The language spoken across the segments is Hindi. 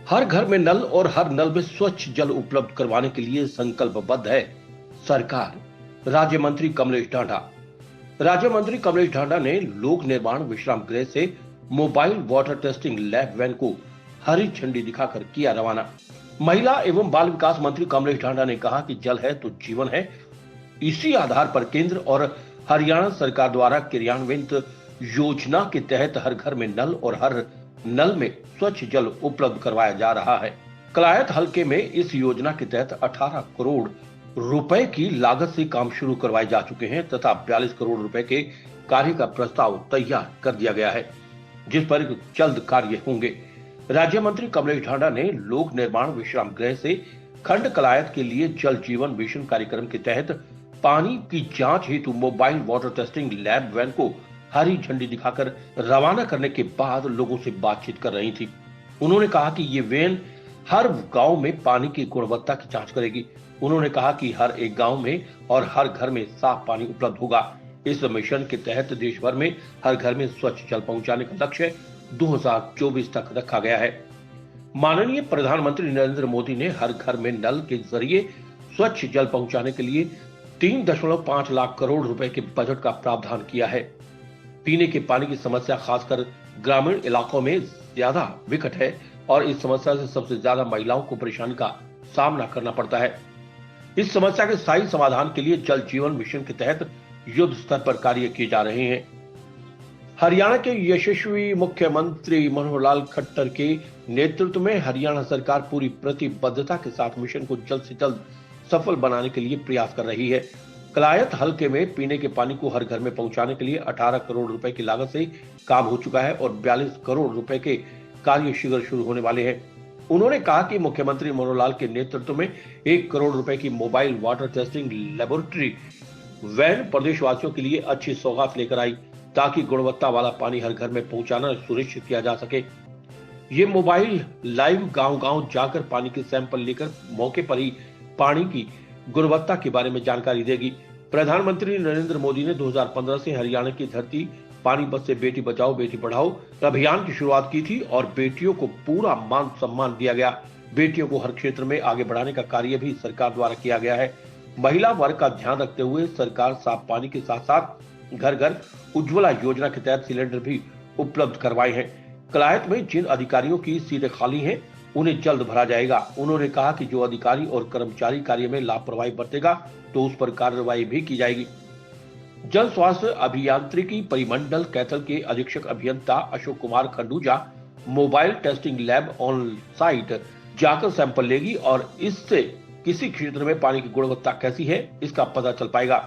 हर घर में नल और हर नल में स्वच्छ जल उपलब्ध करवाने के लिए संकल्पबद्ध है सरकार। राज्य मंत्री कमलेश ढांडा ने लोक निर्माण विश्राम गृह से mobile water testing lab van को हरी झंडी दिखाकर किया रवाना। महिला एवं बाल विकास मंत्री कमलेश ढांडा ने कहा कि जल है तो जीवन है। इसी आधार पर केंद्र और हरियाणा सरकार द्वारा क्रियान्वित योजना के तहत हर घर में नल और हर नल में स्वच्छ जल उपलब्ध करवाया जा रहा है। कलायत हलके में इस योजना के तहत 18 करोड़ रुपए की लागत से काम शुरू करवाए जा चुके हैं तथा 42 करोड़ रुपए के कार्य का प्रस्ताव तैयार कर दिया गया है, जिस पर जल्द कार्य होंगे। राज्य मंत्री कमलेश ढांडा ने लोक निर्माण विश्राम गृह से खंड कलायत के लिए जल जीवन मिशन कार्यक्रम के तहत पानी की जांच हेतु mobile water testing lab van को हरी झंडी दिखाकर रवाना करने के बाद लोगों से बातचीत कर रही थी। उन्होंने कहा कि ये वैन हर गांव में पानी की गुणवत्ता की जांच करेगी। उन्होंने कहा कि हर एक गांव में और हर घर में साफ पानी उपलब्ध होगा। इस मिशन के तहत देश भर में हर घर में स्वच्छ जल पहुंचाने का लक्ष्य 2024 तक रखा गया है। माननीय प्रधानमंत्री नरेंद्र मोदी ने हर घर में नल के जरिए स्वच्छ जल पहुंचाने के लिए 3.5 लाख करोड़ रुपए के बजट का प्रावधान किया है। पीने के पानी की समस्या खासकर ग्रामीण इलाकों में ज्यादा विकट है और इस समस्या से सबसे ज्यादा महिलाओं को परेशानी का सामना करना पड़ता है। इस समस्या के स्थायी समाधान के लिए जल जीवन मिशन के तहत युद्ध स्तर पर कार्य किए जा रहे हैं। हरियाणा के यशस्वी मुख्यमंत्री मनोहर लाल खट्टर के नेतृत्व में हरियाणा सरकार पूरी प्रतिबद्धता के साथ मिशन को जल्द से जल्द सफल बनाने के लिए प्रयास कर रही है। कलायत हलके में पीने के पानी को हर घर में पहुंचाने के लिए 18 करोड़ रुपए की लागत से काम हो चुका है और 42 करोड़ रुपए के कार्य शीघ्र शुरू होने वाले हैं। उन्होंने कहा कि मुख्यमंत्री मनोहर लाल के नेतृत्व में 1 करोड़ रुपए की mobile water testing laboratory van प्रदेशवासियों के लिए अच्छी सौगात लेकर आई ताकि गुणवत्ता वाला पानी हर घर में पहुंचाना सुनिश्चित किया जा सके। ये मोबाइल लाइव गांव-गांव जाकर पानी के सैंपल लेकर मौके पर ही पानी की गुणवत्ता के बारे में जानकारी देगी। प्रधानमंत्री नरेंद्र मोदी ने 2015 से हरियाणा की धरती पानीपत से बेटी बचाओ बेटी पढ़ाओ अभियान की शुरुआत की थी और बेटियों को पूरा मान सम्मान दिया गया। बेटियों को हर क्षेत्र में आगे बढ़ाने का कार्य भी सरकार द्वारा किया गया है। महिला वर्ग का ध्यान रखते हुए सरकार साफ पानी के साथ साथ घर घर उज्ज्वला योजना के तहत सिलेंडर भी उपलब्ध करवाए हैं। कलायत में जिन अधिकारियों की सीटें खाली हैं उन्हें जल्द भरा जाएगा। उन्होंने कहा कि जो अधिकारी और कर्मचारी कार्य में लापरवाही बरतेगा तो उस पर कार्रवाई भी की जाएगी। जल स्वास्थ्य अभियांत्रिकी परिमंडल कैथल के अधीक्षक अभियंता Ashok Kumar Khanduja mobile testing lab on site जाकर सैंपल लेगी और इससे किसी क्षेत्र में पानी की गुणवत्ता कैसी है इसका पता चल पाएगा।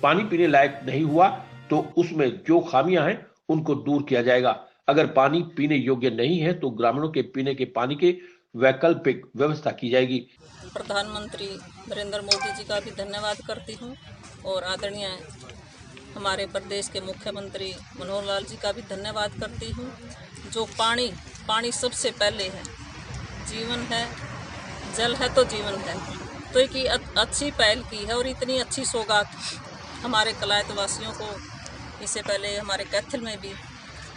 पानी पीने लायक नहीं हुआ तो उसमें जो खामियां हैं उनको दूर किया जाएगा। अगर पानी पीने योग्य नहीं है तो ग्रामीणों के पीने के पानी के वैकल्पिक व्यवस्था की जाएगी। प्रधानमंत्री नरेंद्र मोदी जी का भी धन्यवाद करती हूँ और आदरणीय हमारे प्रदेश के मुख्यमंत्री मनोहर लाल जी का भी धन्यवाद करती हूँ। जो पानी सबसे पहले है, जीवन है, जल है तो जीवन है। तो एक अच्छी पहल की है और इतनी अच्छी सौगात हमारे कलायत वासियों को, इससे पहले हमारे कैथल में भी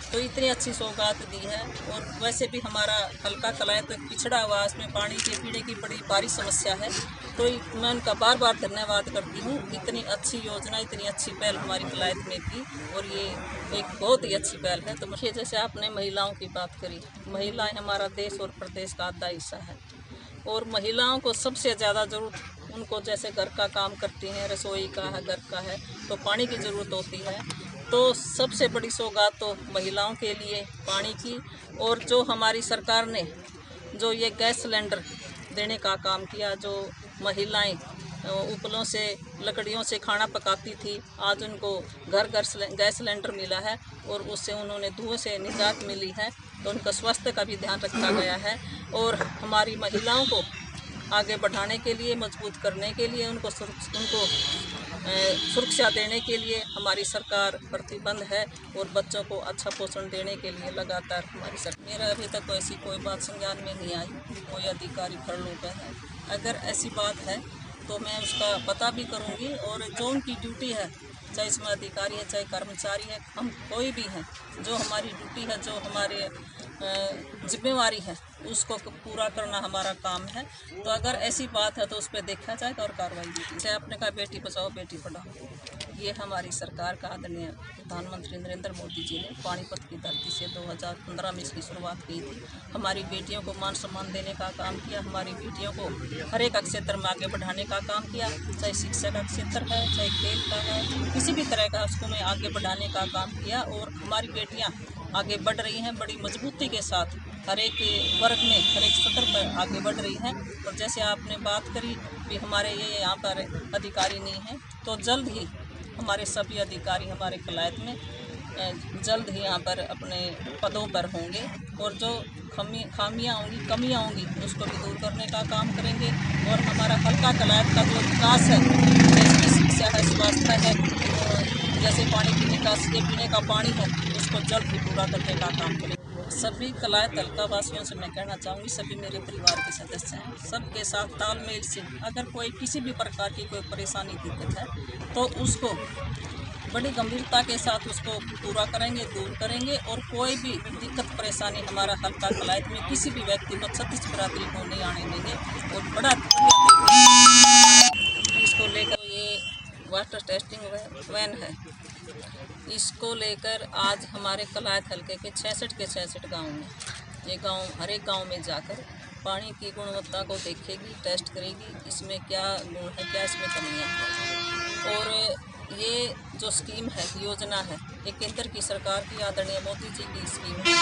तो इतनी अच्छी सौगात दी है। और वैसे भी हमारा हल्का कलायत पिछड़ा हुआ, इसमें पानी के पीने की बड़ी भारी समस्या है। तो मैं उनका बार बार धन्यवाद करती हूँ। इतनी अच्छी योजना, इतनी अच्छी पहल हमारी कलायत में की और ये एक बहुत ही अच्छी पहल है। तो मुझे जैसे आपने महिलाओं की बात करी, महिलाएं हमारा देश और प्रदेश का आधा हिस्सा है और महिलाओं को सबसे ज़्यादा ज़रूरत, उनको जैसे घर का काम करती हैं, रसोई का है, घर का है, तो पानी की ज़रूरत होती है। तो सबसे बड़ी सौगात तो महिलाओं के लिए पानी की। और जो हमारी सरकार ने जो ये गैस सिलेंडर देने का काम किया, जो महिलाएं उपलों से लकड़ियों से खाना पकाती थी, आज उनको घर घर गैस सिलेंडर मिला है और उससे उन्होंने धुएं से निजात मिली है। तो उनका स्वास्थ्य का भी ध्यान रखा गया है और हमारी महिलाओं को आगे बढ़ाने के लिए, मजबूत करने के लिए, उनको सुरक्षा देने के लिए हमारी सरकार प्रतिबद्ध है और बच्चों को अच्छा पोषण देने के लिए लगातार हमारी सरकार। मेरा अभी तक ऐसी कोई बात संज्ञान में नहीं आई, कोई अधिकारी फरलों पर है। अगर ऐसी बात है तो मैं उसका पता भी करूंगी और जो उनकी ड्यूटी है, चाहे इसमें अधिकारी है चाहे कर्मचारी है, हम कोई भी हैं, जो हमारी ड्यूटी है, जो हमारे जिम्मेवारी है, उसको पूरा करना हमारा काम है। तो अगर ऐसी बात है तो उस पर देखा जाए और कार्रवाई की जाए। जैसे आपने कहा बेटी बचाओ बेटी पढ़ाओ, ये हमारी सरकार का आदरणीय प्रधानमंत्री नरेंद्र मोदी जी ने पानीपत की धरती से 2015 में इसकी शुरुआत की थी। हमारी बेटियों को मान सम्मान देने का काम किया, हमारी बेटियों को हर एक क्षेत्र में आगे बढ़ाने का काम किया, चाहे शिक्षा का क्षेत्र है, चाहे खेल का है, किसी भी तरह का उसको मैं आगे बढ़ाने का काम किया। और हमारी बेटियाँ आगे बढ़ रही हैं बड़ी मजबूती के साथ, हर एक वर्ग में हर एक सत्र पर आगे बढ़ रही हैं। और जैसे आपने बात करी कि हमारे ये यहाँ पर अधिकारी नहीं हैं, तो जल्द ही हमारे सभी अधिकारी हमारे कलायत में जल्द ही यहाँ पर अपने पदों पर होंगे और जो खामियाँ होंगी, कमियाँ होंगी, उसको भी दूर करने का काम करेंगे। और हमारा हल्का कलायत का जो विकास है, जैसे शिक्षा है, स्वास्थ्य है, जैसे पानी की निकासी, ये पीने का पानी है, उसको जल्द ही पूरा करने का काम करेंगे। सभी कलायत हल्का वासियों से मैं कहना चाहूँगी, सभी मेरे परिवार के सदस्य हैं, सबके साथ तालमेल से अगर कोई किसी भी प्रकार की कोई परेशानी दिक्कत है तो उसको बड़ी गंभीरता के साथ उसको पूरा करेंगे, दूर करेंगे। और कोई भी दिक्कत परेशानी हमारा हल्का कलायत में किसी भी व्यक्ति को, छत्तीस बिरादरी को नहीं आने देंगे। और बड़ा इसको लेकर ये वाटर टेस्टिंग वैन है, इसको लेकर आज हमारे कलायत हल्के के 66 गाँव में, ये गाँव हर एक गाँव में जाकर पानी की गुणवत्ता को देखेगी, टेस्ट करेगी, इसमें क्या गुण है, क्या इसमें कमियाँ हैं। और ये जो स्कीम है, योजना है, ये केंद्र की सरकार की आदरणीय मोदी जी की स्कीम है, जो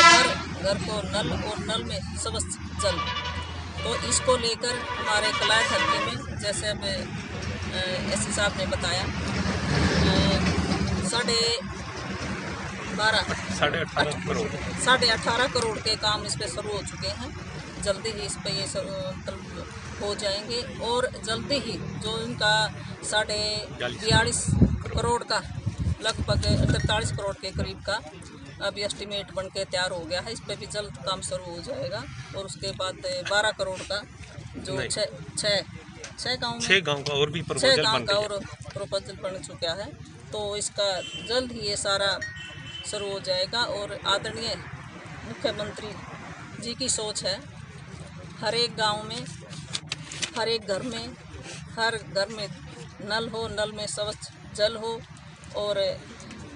हर घर को नल और नल में स्वच्छ जल। तो इसको लेकर हमारे कलायत हल्के में, जैसे अब एससी साहब ने बताया, 18.5 करोड़ के काम इस पे शुरू हो चुके हैं। जल्दी ही इस पे ये हो जाएंगे। और जल्दी ही जो इनका 42 करोड़ का, लगभग 43 करोड़ के करीब का अभी एस्टिमेट बन के तैयार हो गया है, इस पे भी जल्द काम शुरू हो जाएगा। और उसके बाद 12 करोड़ का जो छः गाँव का और भी प्रपोजल बन चुका है, तो इसका जल्द ही ये सारा शुरू हो जाएगा। और आदरणीय मुख्यमंत्री जी की सोच है, हर एक गांव में, हर एक घर में, हर घर में नल हो, नल में स्वच्छ जल हो। और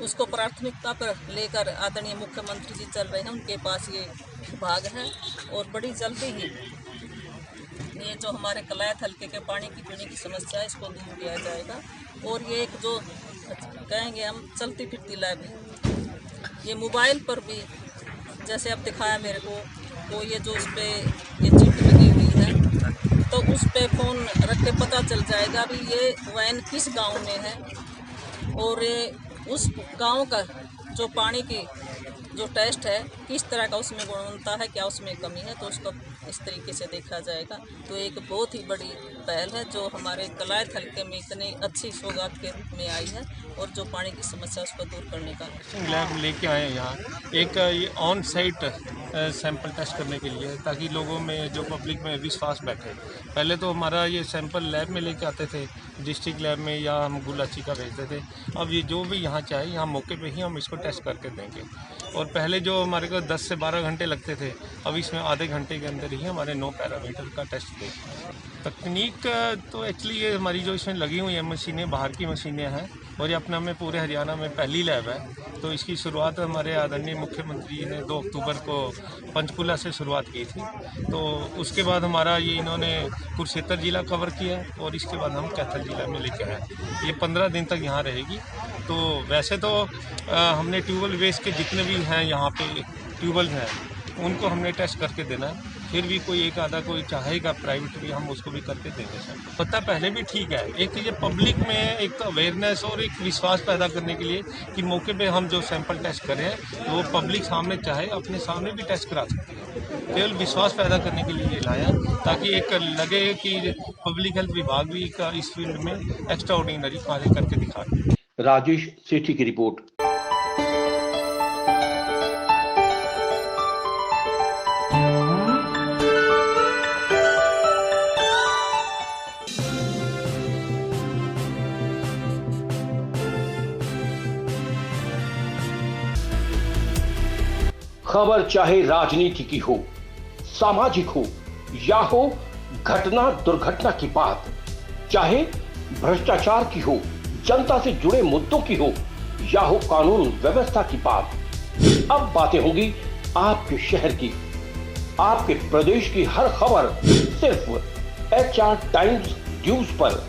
उसको प्राथमिकता पर लेकर आदरणीय मुख्यमंत्री जी चल रहे हैं, उनके पास ये विभाग है। और बड़ी जल्दी ही ये जो हमारे कलायत हल्के के पानी की पीने की समस्या है, इसको दूर किया जाएगा। और ये एक जो कहेंगे हम चलती फिरती लैब है, ये मोबाइल पर भी, जैसे अब दिखाया मेरे को, तो ये जो उस पर ये चिप लगी हुई है, तो उस पे फ़ोन रख के पता चल जाएगा भी ये वैन किस गांव में है। और उस गांव का जो पानी की जो टेस्ट है, किस तरह का उसमें गुणवत्ता है, क्या उसमें कमी है, तो उसको इस तरीके से देखा जाएगा। तो एक बहुत ही बड़ी पहल है जो हमारे कलायत हल्के में इतनी अच्छी सौगात के रूप में आई है, और जो पानी की समस्या उसको दूर करने का लैब लेके आए हैं यहाँ एक ये ऑन साइट सैंपल टेस्ट करने के लिए, ताकि लोगों में, जो पब्लिक में विश्वास बैठे। पहले तो हमारा ये सैंपल लैब में लेके आते थे, डिस्ट्रिक्ट लैब में, या हम गुलाची का भेजते थे। अब ये जो भी यहाँ चाहे, यहाँ मौके पे ही हम इसको टेस्ट करके देंगे। और पहले जो हमारे को 10 से 12 घंटे लगते थे, अब इसमें आधे घंटे के अंदर ही हमारे 9 पैरामीटर का टेस्ट देंगे। तकनीक तो एक्चुअली ये हमारी जो इसमें लगी हुई है मशीनें, बाहर की मशीनें हैं, और ये अपना में पूरे हरियाणा में पहली लैब है। तो इसकी शुरुआत हमारे आदरणीय मुख्यमंत्री जी ने 2 अक्टूबर को पंचकुला से शुरुआत की थी। तो उसके बाद हमारा ये इन्होंने कुरुक्षेत्र जिला कवर किया, और इसके बाद हम कैथल जिला में लेके आए। ये 15 दिन तक यहाँ रहेगी। तो वैसे तो हमने ट्यूबवेल वेस्ट के जितने भी हैं यहाँ पे ट्यूबवेल हैं, उनको हमने टेस्ट करके देना है। फिर भी कोई एक आधा कोई चाहेगा प्राइवेट भी, हम उसको भी करके देंगे सर। पता पहले भी ठीक है, एक ये पब्लिक में एक तो अवेयरनेस और एक विश्वास पैदा करने के लिए कि मौके पे हम जो सैंपल टेस्ट करें तो वो पब्लिक सामने चाहे अपने सामने भी टेस्ट करा सकती है। केवल विश्वास पैदा करने के लिए ये लाया, ताकि एक लगे कि पब्लिक हेल्थ विभाग भी इस फील्ड में एक्स्ट्रा ऑर्डिनरी कार्य करके दिखा रहे हैं। राजेश सेठी की रिपोर्ट। खबर चाहे राजनीति की हो, सामाजिक हो या हो घटना दुर्घटना की बात, चाहे भ्रष्टाचार की हो, जनता से जुड़े मुद्दों की हो या हो कानून व्यवस्था की बात, अब बातें होंगी आपके शहर की, आपके प्रदेश की हर खबर सिर्फ HR टाइम्स न्यूज पर।